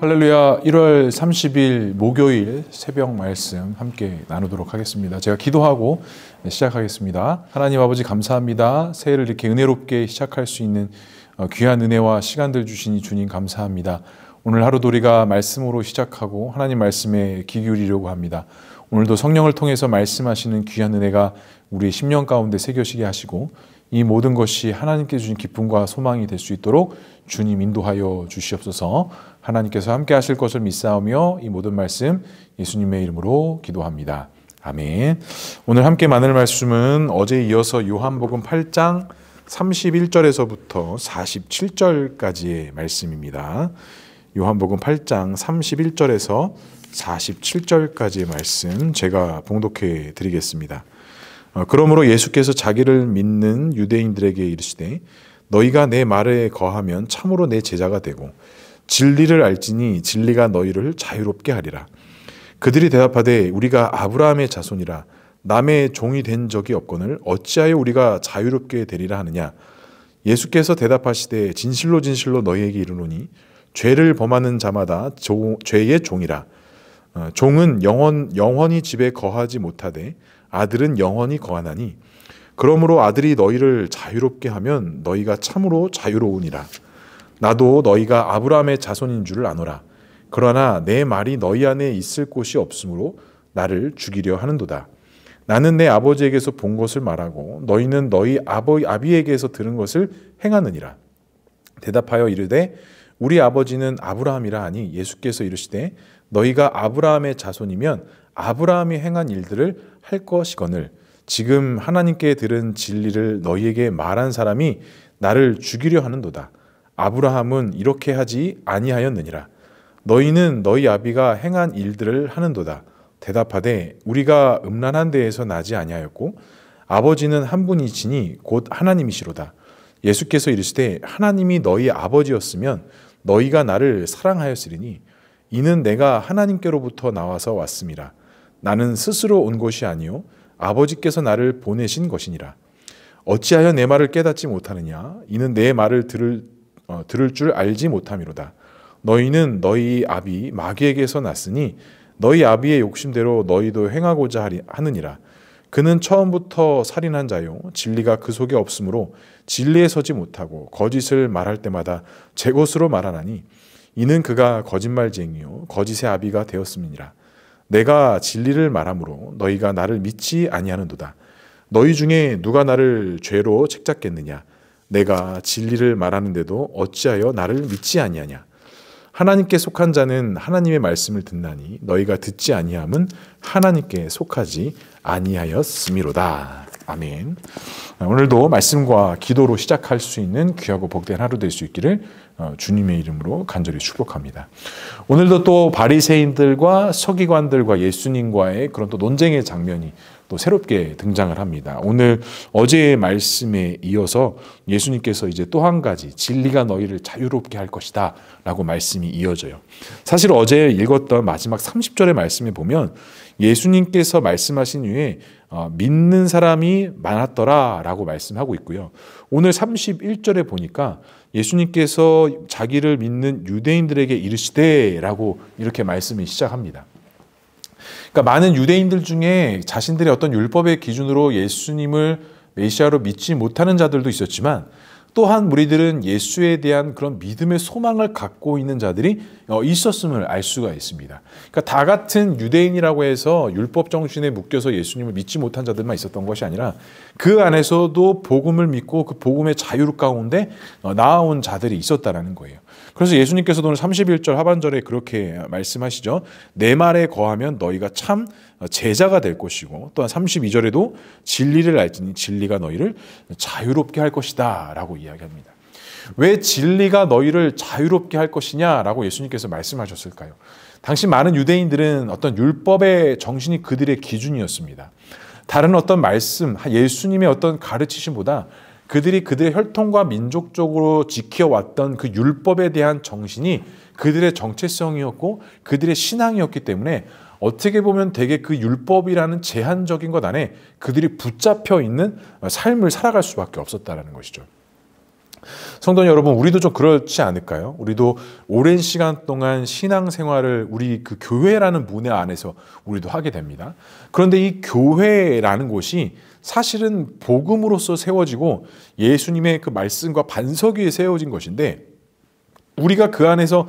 할렐루야. 1월 30일 목요일 새벽 말씀 함께 나누도록 하겠습니다. 제가 기도하고 시작하겠습니다. 하나님 아버지 감사합니다. 새해를 이렇게 은혜롭게 시작할 수 있는 귀한 은혜와 시간들 주시니 주님 감사합니다. 오늘 하루도 우리가 말씀으로 시작하고 하나님 말씀에 귀 기울이려고 합니다. 오늘도 성령을 통해서 말씀하시는 귀한 은혜가 우리의 심령 가운데 새겨지게 하시고 이 모든 것이 하나님께 주신 기쁨과 소망이 될 수 있도록 주님 인도하여 주시옵소서. 하나님께서 함께 하실 것을 믿사오며 이 모든 말씀 예수님의 이름으로 기도합니다. 아멘. 오늘 함께 나눌 말씀은 어제에 이어서 요한복음 8장 31절에서부터 47절까지의 말씀입니다. 요한복음 8장 31절에서 47절까지의 말씀 제가 봉독해 드리겠습니다. 그러므로 예수께서 자기를 믿는 유대인들에게 이르시되 너희가 내 말에 거하면 참으로 내 제자가 되고 진리를 알지니 진리가 너희를 자유롭게 하리라. 그들이 대답하되 우리가 아브라함의 자손이라 남의 종이 된 적이 없거늘 어찌하여 우리가 자유롭게 되리라 하느냐. 예수께서 대답하시되 진실로 진실로 너희에게 이르노니 죄를 범하는 자마다 죄의 종이라. 종은 영원히 집에 거하지 못하되 아들은 영원히 거하나니 그러므로 아들이 너희를 자유롭게 하면 너희가 참으로 자유로우니라. 나도 너희가 아브라함의 자손인 줄을 아노라. 그러나 내 말이 너희 안에 있을 곳이 없으므로 나를 죽이려 하는도다. 나는 내 아버지에게서 본 것을 말하고 너희는 너희 아비에게서 들은 것을 행하느니라. 대답하여 이르되 우리 아버지는 아브라함이라 하니 예수께서 이르시되 너희가 아브라함의 자손이면 아브라함이 행한 일들을 할 것이거늘 지금 하나님께 들은 진리를 너희에게 말한 사람이 나를 죽이려 하는도다. 아브라함은 이렇게 하지 아니하였느니라. 너희는 너희 아비가 행한 일들을 하는도다. 대답하되 우리가 음란한 데에서 나지 아니하였고 아버지는 한 분이시니 곧 하나님이시로다. 예수께서 이르시되 하나님이 너희 아버지였으면 너희가 나를 사랑하였으리니 이는 내가 하나님께로부터 나와서 왔음이라. 나는 스스로 온 것이 아니요 아버지께서 나를 보내신 것이니라. 어찌하여 내 말을 깨닫지 못하느냐. 이는 내 말을 들을 줄 알지 못함이로다. 너희는 너희 아비 마귀에게서 났으니 너희 아비의 욕심대로 너희도 행하고자 하느니라. 그는 처음부터 살인한 자요 진리가 그 속에 없으므로 진리에 서지 못하고 거짓을 말할 때마다 제 것으로 말하나니 이는 그가 거짓말쟁이요 거짓의 아비가 되었음이니라. 내가 진리를 말하므로 너희가 나를 믿지 아니하는도다. 너희 중에 누가 나를 죄로 책잡겠느냐. 내가 진리를 말하는데도 어찌하여 나를 믿지 아니하냐. 하나님께 속한 자는 하나님의 말씀을 듣나니 너희가 듣지 아니함은 하나님께 속하지 아니하였음이로다. 아멘. 오늘도 말씀과 기도로 시작할 수 있는 귀하고 복된 하루 될 수 있기를 주님의 이름으로 간절히 축복합니다. 오늘도 또 바리새인들과 서기관들과 예수님과의 그런 또 논쟁의 장면이 또 새롭게 등장을 합니다. 오늘 어제의 말씀에 이어서 예수님께서 이제 또 한 가지 진리가 너희를 자유롭게 할 것이다 라고 말씀이 이어져요. 사실 어제 읽었던 마지막 30절의 말씀에 보면 예수님께서 말씀하신 후에 믿는 사람이 많았더라 라고 말씀하고 있고요. 오늘 31절에 보니까 예수님께서 자기를 믿는 유대인들에게 이르시되 라고 이렇게 말씀이 시작합니다. 그러니까 많은 유대인들 중에 자신들의 어떤 율법의 기준으로 예수님을 메시아로 믿지 못하는 자들도 있었지만 또한 무리들은 예수에 대한 그런 믿음의 소망을 갖고 있는 자들이 있었음을 알 수가 있습니다. 그러니까 다 같은 유대인이라고 해서 율법 정신에 묶여서 예수님을 믿지 못한 자들만 있었던 것이 아니라 그 안에서도 복음을 믿고 그 복음의 자유 가운데 나아온 자들이 있었다는 거예요. 그래서 예수님께서도 오늘 31절 하반절에 그렇게 말씀하시죠. 내 말에 거하면 너희가 참 제자가 될 것이고 또한 32절에도 진리를 알지니 진리가 너희를 자유롭게 할 것이다 라고 이야기합니다. 왜 진리가 너희를 자유롭게 할 것이냐 라고 예수님께서 말씀하셨을까요? 당시 많은 유대인들은 어떤 율법의 정신이 그들의 기준이었습니다. 다른 어떤 말씀, 예수님의 어떤 가르치심보다 그들의 혈통과 민족적으로 지켜왔던 그 율법에 대한 정신이 그들의 정체성이었고 그들의 신앙이었기 때문에 어떻게 보면 되게 그 율법이라는 제한적인 것 안에 그들이 붙잡혀 있는 삶을 살아갈 수밖에 없었다는 것이죠. 성도 여러분, 우리도 좀 그렇지 않을까요? 우리도 오랜 시간 동안 신앙생활을 우리 그 교회라는 문화 안에서 우리도 하게 됩니다. 그런데 이 교회라는 곳이 사실은 복음으로서 세워지고 예수님의 그 말씀과 반석 위에 세워진 것인데, 우리가 그 안에서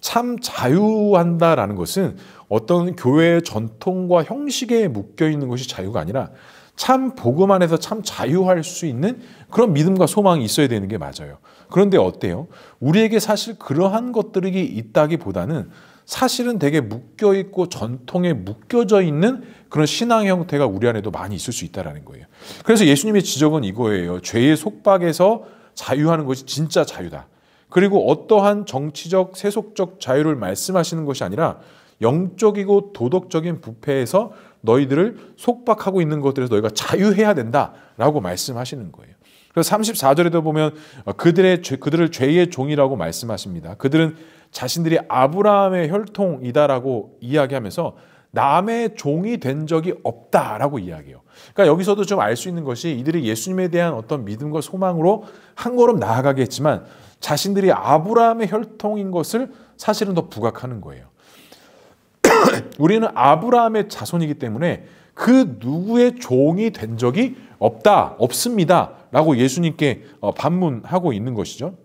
참 자유한다라는 것은 어떤 교회의 전통과 형식에 묶여 있는 것이 자유가 아니라 참 복음 안에서 참 자유할 수 있는 그런 믿음과 소망이 있어야 되는 게 맞아요. 그런데 어때요? 우리에게 사실 그러한 것들이 있다기보다는 사실은 되게 묶여있고 전통에 묶여져 있는 그런 신앙 형태가 우리 안에도 많이 있을 수 있다는 거예요. 그래서 예수님의 지적은 이거예요. 죄의 속박에서 자유하는 것이 진짜 자유다. 그리고 어떠한 정치적, 세속적 자유를 말씀하시는 것이 아니라 영적이고 도덕적인 부패에서 너희들을 속박하고 있는 것들에서 너희가 자유해야 된다라고 말씀하시는 거예요. 그래서 34절에도 보면 그들을 죄의 종이라고 말씀하십니다. 그들은 자신들이 아브라함의 혈통이다라고 이야기하면서 남의 종이 된 적이 없다라고 이야기해요. 그러니까 여기서도 좀 알 수 있는 것이 이들이 예수님에 대한 어떤 믿음과 소망으로 한 걸음 나아가게 했지만 자신들이 아브라함의 혈통인 것을 사실은 더 부각하는 거예요. 우리는 아브라함의 자손이기 때문에 그 누구의 종이 된 적이 없습니다 라고 예수님께 반문하고 있는 것이죠.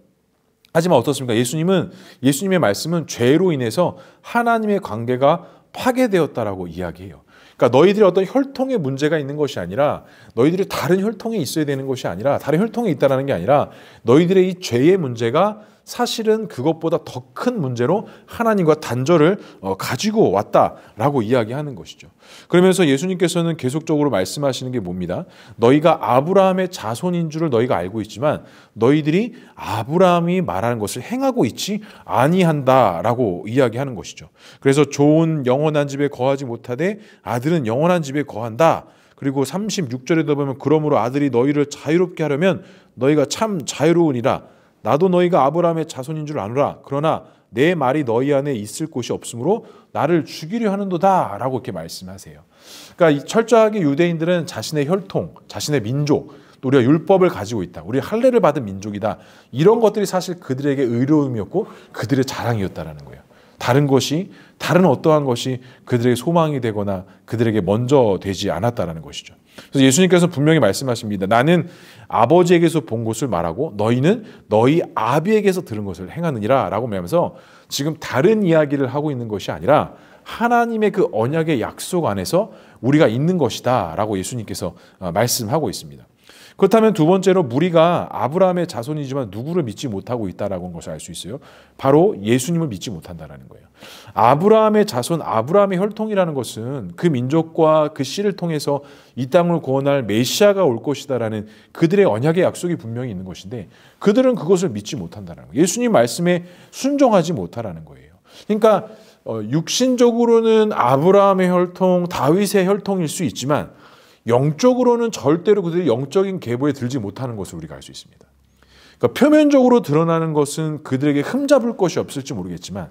하지만 어떻습니까? 예수님의 말씀은 죄로 인해서 하나님의 관계가 파괴되었다라고 이야기해요. 그러니까 너희들이 어떤 혈통의 문제가 있는 것이 아니라, 너희들이 다른 혈통에 있어야 되는 것이 아니라, 다른 혈통에 있다는 게 아니라 너희들의 이 죄의 문제가 사실은 그것보다 더 큰 문제로 하나님과 단절을 가지고 왔다라고 이야기하는 것이죠. 그러면서 예수님께서는 계속적으로 말씀하시는 게 뭡니다? 너희가 아브라함의 자손인 줄을 너희가 알고 있지만 너희들이 아브라함이 말하는 것을 행하고 있지 아니한다라고 이야기하는 것이죠. 그래서 좋은 영원한 집에 거하지 못하되 아들은 영원한 집에 거한다. 그리고 36절에도 보면 그러므로 아들이 너희를 자유롭게 하려면 너희가 참 자유로우니라. 나도 너희가 아브라함의 자손인 줄 아노라. 그러나 내 말이 너희 안에 있을 곳이 없으므로 나를 죽이려 하는도다 라고 이렇게 말씀하세요. 그러니까 철저하게 유대인들은 자신의 혈통, 자신의 민족, 또 우리가 율법을 가지고 있다, 우리 할례를 받은 민족이다, 이런 것들이 사실 그들에게 의로움이었고 그들의 자랑이었다라는 거예요. 다른 어떠한 것이 그들에게 소망이 되거나 그들에게 먼저 되지 않았다라는 것이죠. 그래서 예수님께서 분명히 말씀하십니다. 나는 아버지에게서 본 것을 말하고 너희는 너희 아비에게서 들은 것을 행하느니라 라고 말하면서 지금 다른 이야기를 하고 있는 것이 아니라 하나님의 그 언약의 약속 안에서 우리가 있는 것이다 라고 예수님께서 말씀하고 있습니다. 그렇다면 두 번째로 무리가 아브라함의 자손이지만 누구를 믿지 못하고 있다라고 하는 것을 알 수 있어요. 바로 예수님을 믿지 못한다는 거예요. 아브라함의 자손, 아브라함의 혈통이라는 것은 그 민족과 그 씨를 통해서 이 땅을 구원할 메시아가 올 것이다라는 그들의 언약의 약속이 분명히 있는 것인데 그들은 그것을 믿지 못한다는 거예요. 예수님 말씀에 순종하지 못하라는 거예요. 그러니까 육신적으로는 아브라함의 혈통, 다윗의 혈통일 수 있지만 영적으로는 절대로 그들이 영적인 계보에 들지 못하는 것을 우리가 알 수 있습니다. 그러니까 표면적으로 드러나는 것은 그들에게 흠잡을 것이 없을지 모르겠지만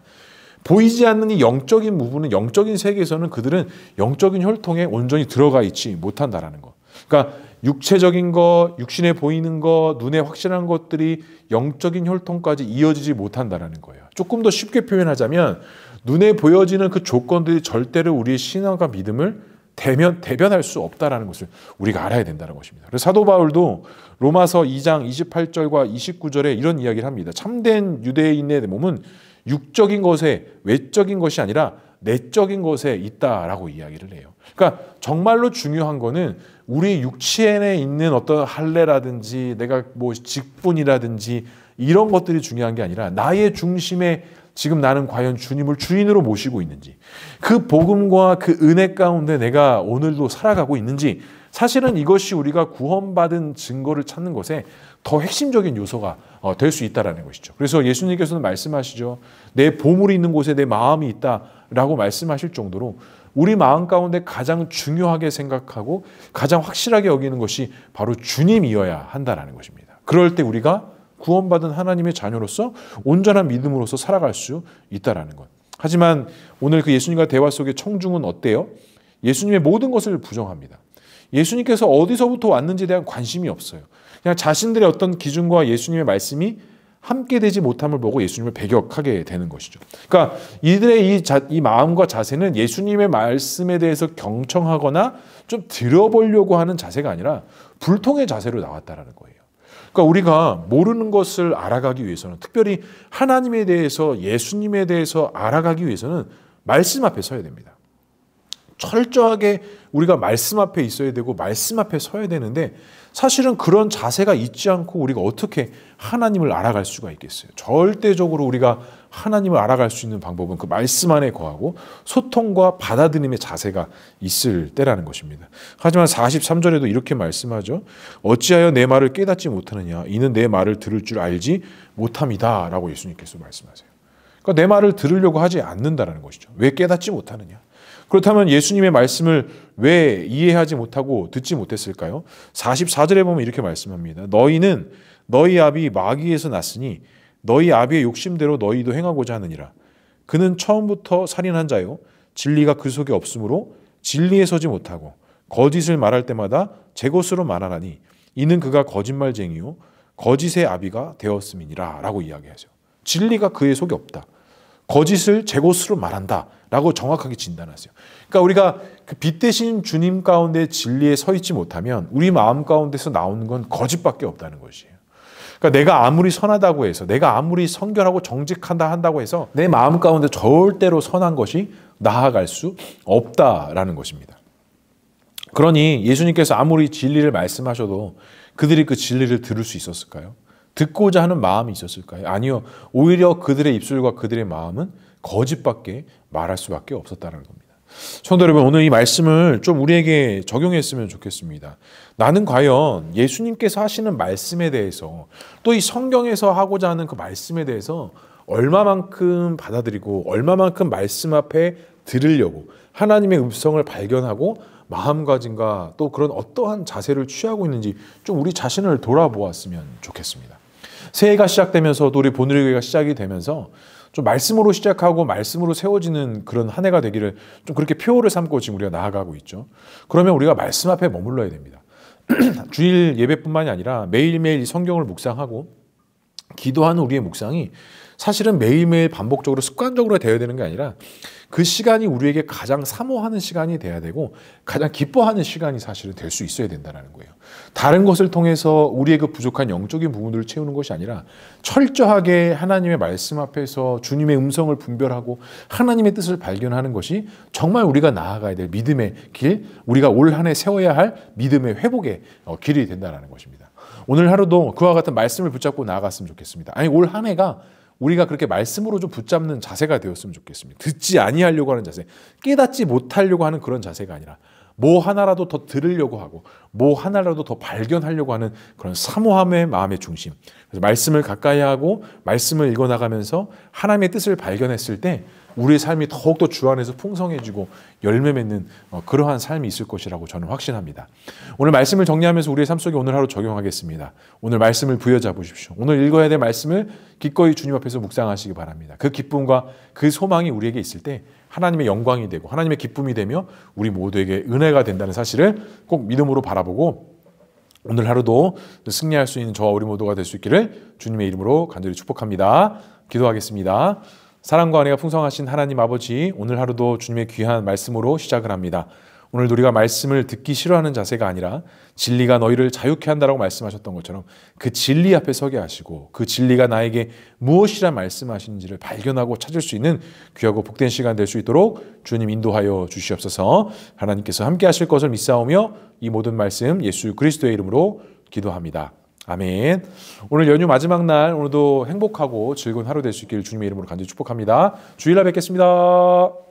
보이지 않는 이 영적인 부분은, 영적인 세계에서는 그들은 영적인 혈통에 온전히 들어가 있지 못한다라는 것. 그러니까 육체적인 것, 육신에 보이는 것, 눈에 확실한 것들이 영적인 혈통까지 이어지지 못한다라는 거예요. 조금 더 쉽게 표현하자면 눈에 보여지는 그 조건들이 절대로 우리의 신앙과 믿음을 대변할 수 없다라는 것을 우리가 알아야 된다는 것입니다. 그래서 사도 바울도 로마서 2장 28절과 29절에 이런 이야기를 합니다. 참된 유대인의 몸은 육적인 것에, 외적인 것이 아니라 내적인 것에 있다라고 이야기를 해요. 그러니까 정말로 중요한 거는 우리 육체에 있는 어떤 할례라든지 내가 뭐 직분이라든지 이런 것들이 중요한 게 아니라 나의 중심에 지금 나는 과연 주님을 주인으로 모시고 있는지, 그 복음과 그 은혜 가운데 내가 오늘도 살아가고 있는지, 사실은 이것이 우리가 구원받은 증거를 찾는 것에 더 핵심적인 요소가 될 수 있다는 것이죠. 그래서 예수님께서는 말씀하시죠. 내 보물이 있는 곳에 내 마음이 있다라고 말씀하실 정도로 우리 마음 가운데 가장 중요하게 생각하고 가장 확실하게 여기는 것이 바로 주님이어야 한다는 것입니다. 그럴 때 우리가 구원받은 하나님의 자녀로서 온전한 믿음으로서 살아갈 수 있다는 것. 하지만 오늘 그 예수님과 대화 속의 청중은 어때요? 예수님의 모든 것을 부정합니다. 예수님께서 어디서부터 왔는지에 대한 관심이 없어요. 그냥 자신들의 어떤 기준과 예수님의 말씀이 함께 되지 못함을 보고 예수님을 배격하게 되는 것이죠. 그러니까 이들의 이 마음과 자세는 예수님의 말씀에 대해서 경청하거나 좀 들어보려고 하는 자세가 아니라 불통의 자세로 나왔다라는 거예요. 그러니까 우리가 모르는 것을 알아가기 위해서는, 특별히 하나님에 대해서, 예수님에 대해서 알아가기 위해서는 말씀 앞에 서야 됩니다. 철저하게 우리가 말씀 앞에 있어야 되고 말씀 앞에 서야 되는데, 사실은 그런 자세가 있지 않고 우리가 어떻게 하나님을 알아갈 수가 있겠어요? 절대적으로 우리가 하나님을 알아갈 수 있는 방법은 그 말씀 안에 거하고 소통과 받아들임의 자세가 있을 때라는 것입니다. 하지만 43절에도 이렇게 말씀하죠. 어찌하여 내 말을 깨닫지 못하느냐? 이는 내 말을 들을 줄 알지 못함이다 라고 예수님께서 말씀하세요. 그러니까 내 말을 들으려고 하지 않는다라는 것이죠. 왜 깨닫지 못하느냐? 그렇다면 예수님의 말씀을 왜 이해하지 못하고 듣지 못했을까요? 44절에 보면 이렇게 말씀합니다. 너희는 너희 아비 마귀에서 났으니 너희 아비의 욕심대로 너희도 행하고자 하느니라. 그는 처음부터 살인한 자요 진리가 그 속에 없으므로 진리에 서지 못하고 거짓을 말할 때마다 제 것으로 말하나니 이는 그가 거짓말쟁이요 거짓의 아비가 되었음이니라 라고 이야기하죠. 진리가 그의 속에 없다. 거짓을 제 것으로 말한다 라고 정확하게 진단하세요. 그러니까 우리가 그 빛 대신 주님 가운데 진리에 서 있지 못하면 우리 마음 가운데서 나오는 건 거짓밖에 없다는 것이에요. 그러니까 내가 아무리 선하다고 해서, 내가 아무리 성결하고 정직한다 한다고 해서 내 마음 가운데 절대로 선한 것이 나아갈 수 없다라는 것입니다. 그러니 예수님께서 아무리 진리를 말씀하셔도 그들이 그 진리를 들을 수 있었을까요? 듣고자 하는 마음이 있었을까요? 아니요. 오히려 그들의 입술과 그들의 마음은 거짓밖에 말할 수밖에 없었다는 겁니다. 성도 여러분, 오늘 이 말씀을 좀 우리에게 적용했으면 좋겠습니다. 나는 과연 예수님께서 하시는 말씀에 대해서, 또 이 성경에서 하고자 하는 그 말씀에 대해서 얼마만큼 받아들이고 얼마만큼 말씀 앞에 들으려고 하나님의 음성을 발견하고 마음가짐과 또 그런 어떠한 자세를 취하고 있는지 좀 우리 자신을 돌아보았으면 좋겠습니다. 새해가 시작되면서도 우리 보늘교회가 시작이 되면서 좀 말씀으로 시작하고 말씀으로 세워지는 그런 한 해가 되기를 좀 그렇게 표를 삼고 지금 우리가 나아가고 있죠. 그러면 우리가 말씀 앞에 머물러야 됩니다. 주일 예배뿐만이 아니라 매일매일 성경을 묵상하고 기도하는 우리의 묵상이 사실은 매일매일 반복적으로 습관적으로 되어야 되는 게 아니라 그 시간이 우리에게 가장 사모하는 시간이 돼야 되고 가장 기뻐하는 시간이 사실은 될 수 있어야 된다는 거예요. 다른 것을 통해서 우리의 그 부족한 영적인 부분들을 채우는 것이 아니라 철저하게 하나님의 말씀 앞에서 주님의 음성을 분별하고 하나님의 뜻을 발견하는 것이 정말 우리가 나아가야 될 믿음의 길, 우리가 올 한 해 세워야 할 믿음의 회복의 길이 된다는 것입니다. 오늘 하루도 그와 같은 말씀을 붙잡고 나아갔으면 좋겠습니다. 아니, 올 한 해가 우리가 그렇게 말씀으로 좀 붙잡는 자세가 되었으면 좋겠습니다. 듣지 아니하려고 하는 자세, 깨닫지 못하려고 하는 그런 자세가 아니라 뭐 하나라도 더 들으려고 하고 뭐 하나라도 더 발견하려고 하는 그런 사모함의 마음의 중심. 그래서 말씀을 가까이 하고 말씀을 읽어나가면서 하나님의 뜻을 발견했을 때 우리의 삶이 더욱더 주 안에서 풍성해지고 열매 맺는 그러한 삶이 있을 것이라고 저는 확신합니다. 오늘 말씀을 정리하면서 우리의 삶 속에 오늘 하루 적용하겠습니다. 오늘 말씀을 부여잡으십시오. 오늘 읽어야 될 말씀을 기꺼이 주님 앞에서 묵상하시기 바랍니다. 그 기쁨과 그 소망이 우리에게 있을 때 하나님의 영광이 되고 하나님의 기쁨이 되며 우리 모두에게 은혜가 된다는 사실을 꼭 믿음으로 바라보고 오늘 하루도 승리할 수 있는 저와 우리 모두가 될 수 있기를 주님의 이름으로 간절히 축복합니다. 기도하겠습니다. 사랑과 은혜가 풍성하신 하나님 아버지, 오늘 하루도 주님의 귀한 말씀으로 시작을 합니다. 오늘도 우리가 말씀을 듣기 싫어하는 자세가 아니라 진리가 너희를 자유케 한다라고 말씀하셨던 것처럼 그 진리 앞에 서게 하시고 그 진리가 나에게 무엇이라 말씀하시는지를 발견하고 찾을 수 있는 귀하고 복된 시간 될 수 있도록 주님 인도하여 주시옵소서. 하나님께서 함께 하실 것을 믿사오며 이 모든 말씀 예수 그리스도의 이름으로 기도합니다. 아멘. 오늘 연휴 마지막 날 오늘도 행복하고 즐거운 하루 될 수 있기를 주님의 이름으로 간절히 축복합니다. 주일날 뵙겠습니다.